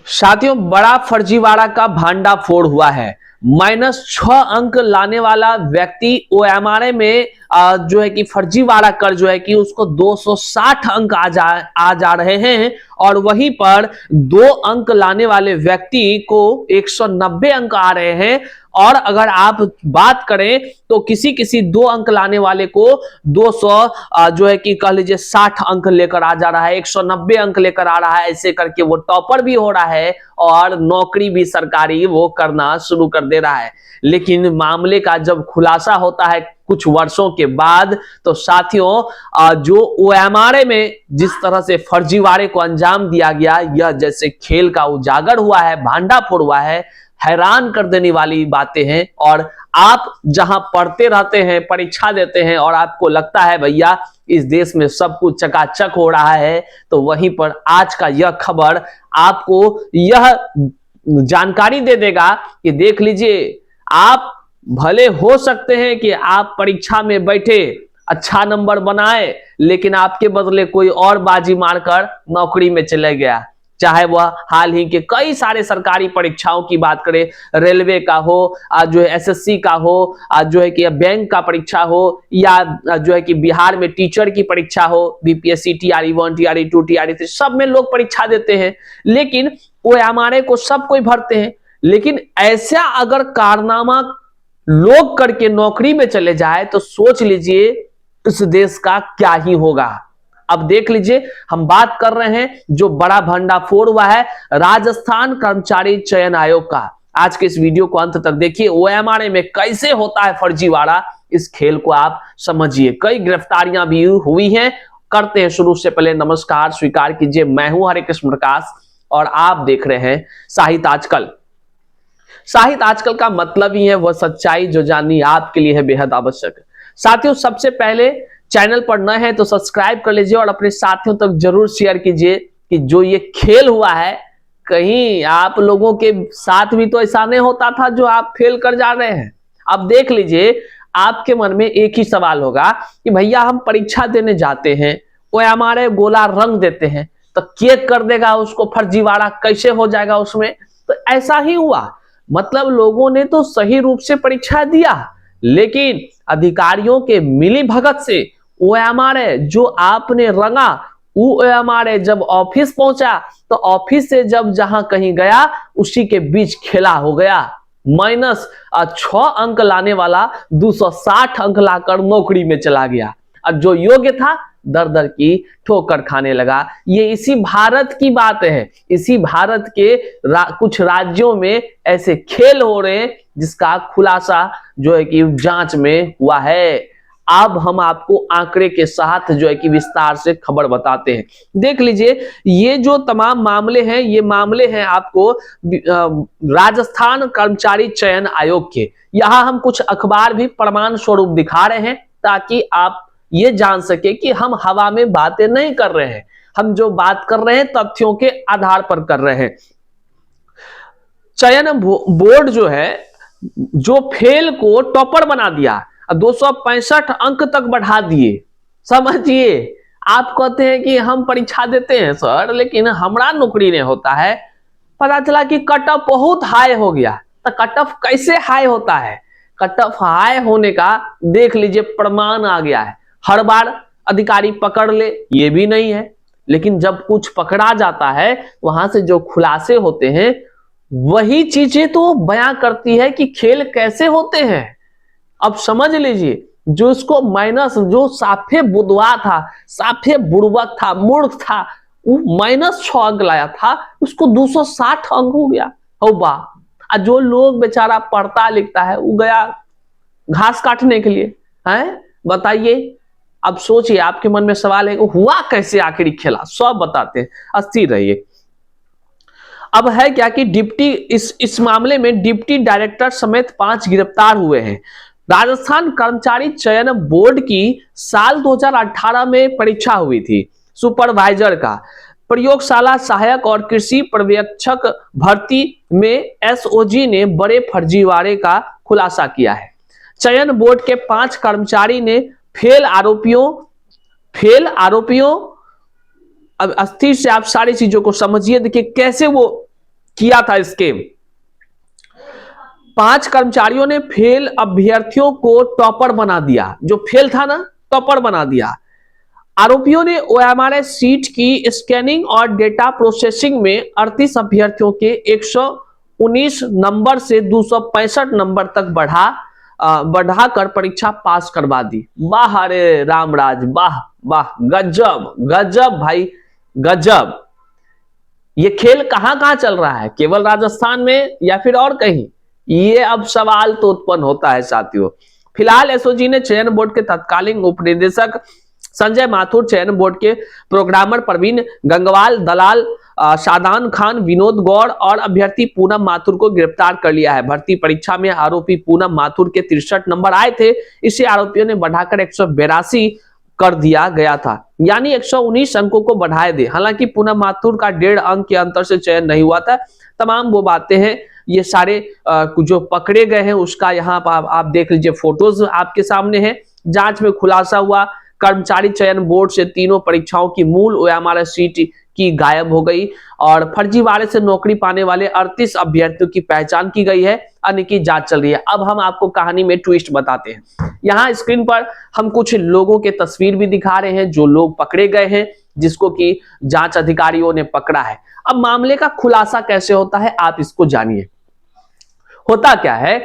साथियों, बड़ा फर्जीवाड़ा का भांडाफोड़ हुआ है। -6 अंक लाने वाला व्यक्ति ओएमआरए में जो है कि फर्जीवाड़ा कर जो है कि उसको 260 अंक आ जा रहे हैं, और वहीं पर 2 अंक लाने वाले व्यक्ति को 190 अंक आ रहे हैं। और अगर आप बात करें तो किसी किसी 2 अंक लाने वाले को 200 जो है कि कह लीजिए 60 अंक लेकर आ जा रहा है, 190 अंक लेकर आ रहा है। ऐसे करके वो टॉपर भी हो रहा है और नौकरी भी सरकारी वो करना शुरू कर दे रहा है। लेकिन मामले का जब खुलासा होता है कुछ वर्षों के बाद, तो साथियों जो ओएमआरए में जिस तरह से फर्जीवाड़े को अंजाम दिया गया, यह जैसे खेल का उजागर हुआ है, भांडाफोड़ हुआ है, हैरान कर देने वाली बातें हैं। और आप जहां पढ़ते रहते हैं, परीक्षा देते हैं और आपको लगता है भैया इस देश में सब कुछ चकाचक हो रहा है, तो वहीं पर आज का यह खबर आपको यह जानकारी दे देगा कि देख लीजिए, आप भले हो सकते हैं कि आप परीक्षा में बैठे, अच्छा नंबर बनाए, लेकिन आपके बदले कोई और बाजी मारकर नौकरी में चले गया। चाहे वह हाल ही के कई सारे सरकारी परीक्षाओं की बात करें, रेलवे का हो, जो है एसएससी का हो, जो है कि बैंक का परीक्षा हो, या जो है कि बिहार में टीचर की परीक्षा हो, बीपीएससी टीआरई 1 टीआरई 2 टीआरई 3, सब में लोग परीक्षा देते हैं। लेकिन ओएमआरए को सब कोई भरते हैं। लेकिन ऐसा अगर कारनामा लोग करके नौकरी में चले जाए तो सोच लीजिए इस देश का क्या ही होगा। अब देख लीजिए, हम बात कर रहे हैं जो बड़ा भंडाफोड़ हुआ है राजस्थान कर्मचारी चयन आयोग का। आज के इस वीडियो को अंत तक देखिए, ओएमआरए में कैसे होता है फर्जीवाड़ा, इस खेल को आप समझिए। कई गिरफ्तारियां भी हुई हैं। करते हैं शुरू से पहले नमस्कार स्वीकार कीजिए, मैं हूं हरे कृष्ण प्रकाश और आप देख रहे हैं साहित्य आजकल। साहित्य आजकल का मतलब ही है वह सच्चाई जो जाननी आपके लिए है बेहद आवश्यक। साथियों, सबसे पहले चैनल पर नए हैं तो सब्सक्राइब कर लीजिए और अपने साथियों तक जरूर शेयर कीजिए कि जो ये खेल हुआ है, कहीं आप लोगों के साथ भी तो ऐसा नहीं होता था जो आप फेल कर जा रहे हैं। अब देख लीजिए, आपके मन में एक ही सवाल होगा कि भैया हम परीक्षा देने जाते हैं, वो हमारे गोला रंग देते हैं, तो चेक कर देगा उसको, फर्जीवाड़ा कैसे हो जाएगा उसमें। तो ऐसा ही हुआ, मतलब लोगों ने तो सही रूप से परीक्षा दिया, लेकिन अधिकारियों के मिली भगत से ओएमआरए जो आपने रंगा, ओएमआरए जब ऑफिस पहुंचा तो ऑफिस से जब जहां कहीं गया उसी के बीच खेला हो गया। -6 अंक लाने वाला 260 अंक लाकर नौकरी में चला गया, और जो योग्य था दर दर की ठोकर खाने लगा। ये इसी भारत की बात है। इसी भारत के कुछ राज्यों में ऐसे खेल हो रहे हैं जिसका खुलासा जो है कि जांच में हुआ है। अब हम आपको आंकड़े के साथ जो है कि विस्तार से खबर बताते हैं। देख लीजिए, ये जो तमाम मामले हैं, ये मामले हैं आपको राजस्थान कर्मचारी चयन आयोग के। यहां हम कुछ अखबार भी प्रमाण स्वरूप दिखा रहे हैं ताकि आप ये जान सके कि हम हवा में बातें नहीं कर रहे हैं। हम जो बात कर रहे हैं तथ्यों के आधार पर कर रहे हैं। चयन बोर्ड जो है, जो फेल को टॉपर बना दिया, 265 अंक तक बढ़ा दिए। समझिए, आप कहते हैं कि हम परीक्षा देते हैं सर, लेकिन हमारा नौकरी नहीं होता है। पता चला कि कट ऑफ बहुत हाई हो गया। तो कट ऑफ कैसे हाई होता है? कट ऑफ हाई होने का देख लीजिए प्रमाण आ गया है। हर बार अधिकारी पकड़ ले ये भी नहीं है, लेकिन जब कुछ पकड़ा जाता है वहां से जो खुलासे होते हैं वही चीजें तो बयां करती है कि खेल कैसे होते हैं। अब समझ लीजिए, जो इसको माइनस, जो साफे बुधवा था, साफे बुड़बक था, मूर्ख था, वो -6 अंक लाया था, उसको 260 अंक हो गया। हो बा, जो लोग बेचारा पढ़ता लिखता है वो गया घास काटने के लिए। है बताइए, अब सोचिए, आपके मन में सवाल है हुआ कैसे आखिर खेला, सब बताते हैं, अस्थिर रहिए। अब है क्या कि डिप्टी इस मामले में डिप्टी डायरेक्टर समेत 5 गिरफ्तार हुए हैं। राजस्थान कर्मचारी चयन बोर्ड की साल 2018 में परीक्षा हुई थी सुपरवाइजर का। प्रयोगशाला सहायक और कृषि पर्यवेक्षक भर्ती में एसओजी ने बड़े फर्जीवाड़े का खुलासा किया है। चयन बोर्ड के 5 कर्मचारी ने फेल आरोपियों अब अस्थिर से आप सारी चीजों को समझिए। देखिए कैसे वो किया था स्कैम। 5 कर्मचारियों ने फेल अभ्यर्थियों को टॉपर बना दिया, जो फेल था ना टॉपर बना दिया। आरोपियों ने ओएमआरआई सीट की स्कैनिंग और डेटा प्रोसेसिंग में 38 अभ्यर्थियों के 119 नंबर से 265 नंबर तक बढ़ाकर परीक्षा पास करवा दी। वाह रे रामराज, वाह वाह, गजब गजब भाई गजब। ये खेल कहां चल रहा है, केवल राजस्थान में या फिर और कहीं, ये अब सवाल तो उत्पन्न होता है साथियों। फिलहाल एसओजी ने चयन बोर्ड के तत्कालीन उप निदेशक संजय माथुर, चयन बोर्ड के प्रोग्रामर प्रवीण गंगवाल, दलाल शादान खान, विनोद गौड़ और अभ्यर्थी पूनम माथुर को गिरफ्तार कर लिया है। भर्ती परीक्षा में आरोपी पूनम माथुर के 63 नंबर आए थे, इसे आरोपियों ने बढ़ाकर 182 कर दिया गया था, यानी 119 अंकों को बढ़ाए दे। हालांकि पूनम माथुर का 1.5 अंक के अंतर से चयन नहीं हुआ था। तमाम वो बातें हैं, ये सारे जो पकड़े गए हैं उसका यहाँ आप देख लीजिए, फोटोज आपके सामने है। जांच में खुलासा हुआ, कर्मचारी चयन बोर्ड से तीनों परीक्षाओं की मूल ओएमआरआई सीट की गायब हो गई और फर्जीवाड़े से नौकरी पाने वाले 38 अभ्यर्थियों की पहचान की गई है, अन्य की जांच चल रही है। अब हम आपको कहानी में ट्विस्ट बताते हैं। यहाँ स्क्रीन पर हम कुछ लोगों के तस्वीर भी दिखा रहे हैं, जो लोग पकड़े गए हैं, जिसको कि जांच अधिकारियों ने पकड़ा है। अब मामले का खुलासा कैसे होता है आप इसको जानिए। होता क्या है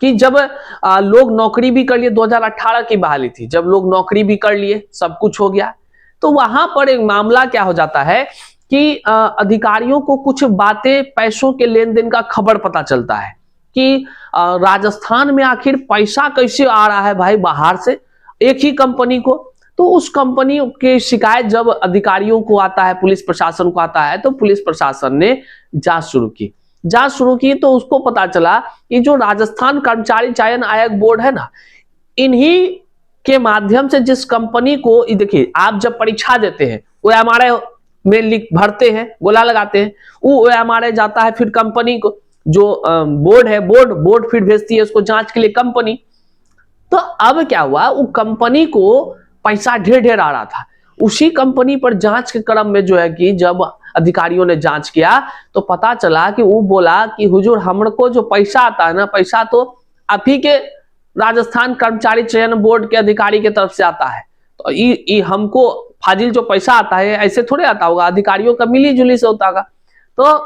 कि जब लोग नौकरी भी कर लिए, 2018 की बहाली थी, जब लोग नौकरी भी कर लिए, सब कुछ हो गया, तो वहां पर एक मामला क्या हो जाता है कि अधिकारियों को कुछ बातें, पैसों के लेन देन का खबर पता चलता है कि राजस्थान में आखिर पैसा कैसे आ रहा है भाई बाहर से एक ही कंपनी को। तो उस कंपनी की शिकायत जब अधिकारियों को आता है, पुलिस प्रशासन को आता है, तो पुलिस प्रशासन ने जांच शुरू की तो उसको पता चला कि जो राजस्थान कर्मचारी चयन आयोग बोर्ड है ना, इन्हीं के माध्यम से जिस कंपनी को, देखिए आप जब परीक्षा देते हैं ओएमआरआई में लिख भरते हैं, गोला लगाते हैं, वो ओएमआरआई जाता है फिर कंपनी को, जो बोर्ड है, बोर्ड फिर भेजती है उसको जांच के लिए कंपनी। तो अब क्या हुआ, वो कंपनी को पैसा ढेर आ रहा था। उसी कंपनी पर जांच के क्रम में जो है कि जब अधिकारियों ने जांच किया तो पता चला कि वो बोला कि हुजूर हमको जो पैसा आता है ना, पैसा तो आप ही के राजस्थान कर्मचारी चयन बोर्ड के अधिकारी के तरफ से आता है, तो हमको फाजिल जो पैसा आता है ऐसे थोड़े आता होगा, अधिकारियों का मिली जुली से होता होगा। तो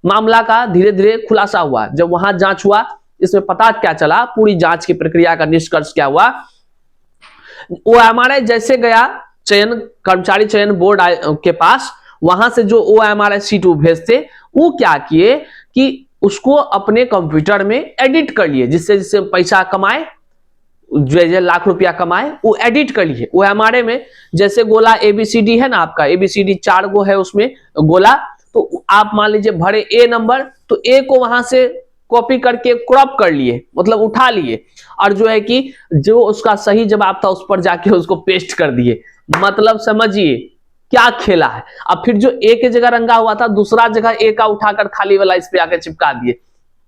मामला का धीरे धीरे खुलासा हुआ। जब वहां जांच हुआ, इसमें पता क्या चला, पूरी जांच की प्रक्रिया का निष्कर्ष क्या हुआ, ओएमआरआई जैसे गया चयन कर्मचारी चयन बोर्ड के पास, वहां से जो ओएमआरआई सीट वो भेजते, वो क्या किए कि उसको अपने कंप्यूटर में एडिट कर लिए, जिससे पैसा कमाए, जो लाख रुपया कमाए, वो एडिट कर लिए ओएमआरआई में। जैसे गोला एबीसीडी है ना, आपका एबीसीडी 4 गो है उसमें गोला, तो आप मान लीजिए भरे ए नंबर, तो ए को वहां से कॉपी करके क्रॉप कर लिए, मतलब उठा लिए, और जो है कि जो उसका सही जवाब था उस पर जाके उसको पेस्ट कर दिए। मतलब समझिए क्या खेला है। अब फिर जो ए की जगह रंगा हुआ था, दूसरा जगह ए का उठाकर खाली वाला इस पे आके चिपका दिए,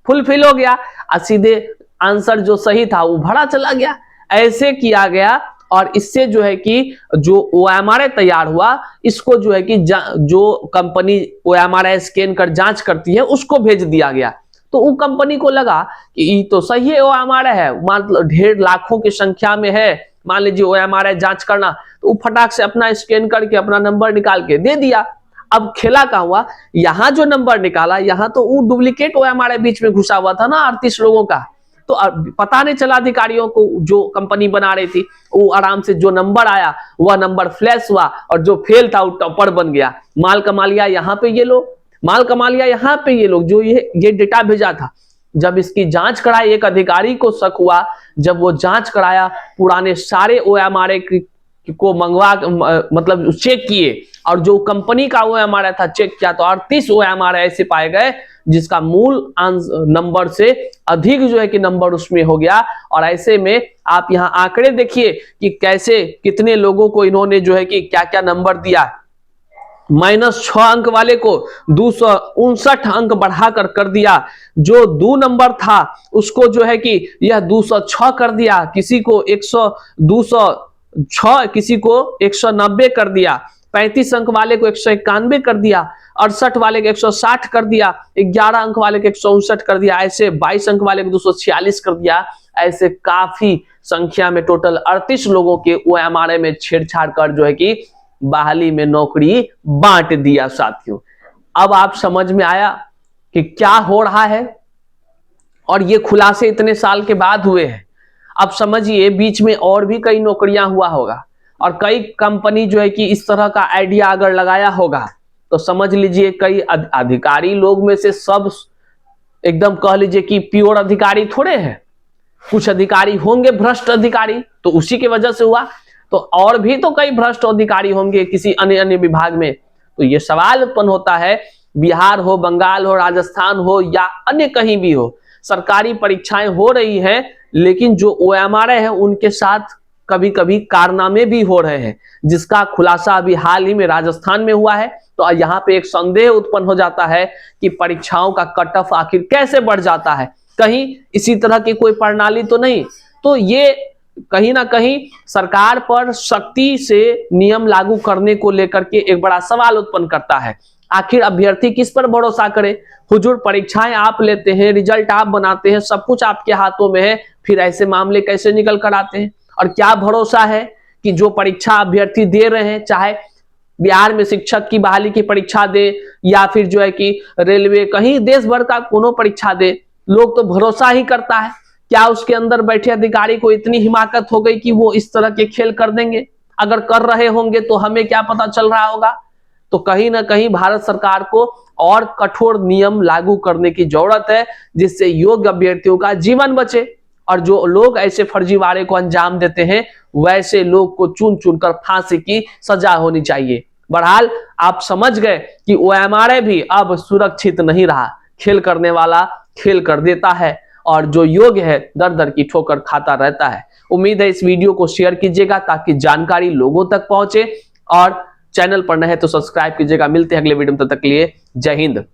फुलफिल हो गया, और सीधे आंसर जो सही था वो भरा चला गया। ऐसे किया गया और इससे जो है कि जो ओएमआरआई तैयार हुआ, इसको जो है कि जो कंपनी ओएमआरआई स्कैन कर जांच करती है उसको भेज दिया गया। तो वो कंपनी को लगा कि ये तो सही है, ओएमआरआई है, मतलब ढेर लाखों की संख्या में है, मान लीजिए ओएमआरआई जांच करना, तो वो फटाक से अपना स्कैन करके अपना नंबर निकाल के दे दिया। अब खेला क्या हुआ, यहां जो नंबर निकाला, यहां तो वो डुप्लीकेट ओएमआरआई बीच में घुसा हुआ था ना 38 लोगों का, तो पता नहीं चला अधिकारियों को, जो कंपनी बना रही थी, वो आराम से जो नंबर आया वह नंबर फ्लैश हुआ और जो फेल था वो टॉपर बन गया। माल कमा लिया यहाँ पे ये लोग, माल कमा लिया यहाँ पे ये लोग, जो ये डेटा भेजा था। जब इसकी जांच कराई, एक अधिकारी को शक हुआ, जब वो जांच कराया, पुराने सारे ओएमआरआई को मंगवा, मतलब चेक किए, और जो कंपनी का ओएमआरआई था चेक किया, तो 38 ओएमआरआई ऐसे पाए गए जिसका मूल नंबर से अधिक जो है कि नंबर उसमें हो गया। और ऐसे में आप यहाँ आंकड़े देखिए कि कैसे कितने लोगों को इन्होंने जो है कि क्या क्या नंबर दिया। -6 अंक वाले को 259 अंक बढ़ाकर कर दिया, जो 2 नंबर था उसको जो है कि यह 206 कर दिया, किसी को 206, किसी को 190 कर दिया, 35 अंक वाले को 191 कर दिया, 68 वाले के 160 कर दिया, 11 अंक वाले के 159 कर दिया, ऐसे 22 अंक वाले के 246 कर दिया। ऐसे काफी संख्या में टोटल 38 लोगों के ओएमआरआई में छेड़छाड़ कर जो है कि बहाली में नौकरी बांट दिया। साथियों, अब आप समझ में आया कि क्या हो रहा है, और ये खुलासे इतने साल के बाद हुए हैं। अब समझिए बीच में और भी कई नौकरियां हुआ होगा और कई कंपनी जो है कि इस तरह का आइडिया अगर लगाया होगा, तो समझ लीजिए कई अधिकारी लोग में से सब एकदम कह लीजिए कि प्योर अधिकारी थोड़े हैं, कुछ अधिकारी होंगे भ्रष्ट अधिकारी, तो उसी की वजह से हुआ। तो और भी तो कई भ्रष्ट अधिकारी होंगे किसी अन्य विभाग में। तो ये सवाल उत्पन्न होता है, बिहार हो, बंगाल हो, राजस्थान हो या अन्य कहीं भी हो, सरकारी परीक्षाएं हो रही हैं, लेकिन जो ओएमआरआई है उनके साथ कभी कभी कारनामे भी हो रहे हैं, जिसका खुलासा अभी हाल ही में राजस्थान में हुआ है। तो यहाँ पे एक संदेह उत्पन्न हो जाता है कि परीक्षाओं का कट ऑफ आखिर कैसे बढ़ जाता है, कहीं इसी तरह की कोई प्रणाली तो नहीं। तो ये कहीं ना कहीं सरकार पर सख्ती से नियम लागू करने को लेकर के एक बड़ा सवाल उत्पन्न करता है। आखिर अभ्यर्थी किस पर भरोसा करे? हुजूर, परीक्षाएं आप लेते हैं, रिजल्ट आप बनाते हैं, सब कुछ आपके हाथों में है, फिर ऐसे मामले कैसे निकल कर आते हैं? और क्या भरोसा है कि जो परीक्षा अभ्यर्थी दे रहे हैं, चाहे बिहार में शिक्षक की बहाली की परीक्षा दे या फिर जो है कि रेलवे, कहीं देश भर का कोनो परीक्षा दे, लोग तो भरोसा ही करता है। क्या उसके अंदर बैठे अधिकारी को इतनी हिमाकत हो गई कि वो इस तरह के खेल कर देंगे? अगर कर रहे होंगे तो हमें क्या पता चल रहा होगा? तो कहीं ना कहीं भारत सरकार को और कठोर नियम लागू करने की जरूरत है, जिससे योग्य अभ्यर्थियों का जीवन बचे। और जो लोग ऐसे फर्जीवाड़े को अंजाम देते हैं, वैसे लोग को चुन चुनकर फांसी की सजा होनी चाहिए। बहरहाल आप समझ गए कि ओएमआरआई भी अब सुरक्षित नहीं रहा। खेल करने वाला खेल कर देता है और जो योग्य है दर दर की ठोकर खाता रहता है। उम्मीद है इस वीडियो को शेयर कीजिएगा ताकि जानकारी लोगों तक पहुंचे, और चैनल पर नए हैं तो सब्सक्राइब कीजिएगा। मिलते हैं अगले वीडियो में, तब तक के लिए जय हिंद।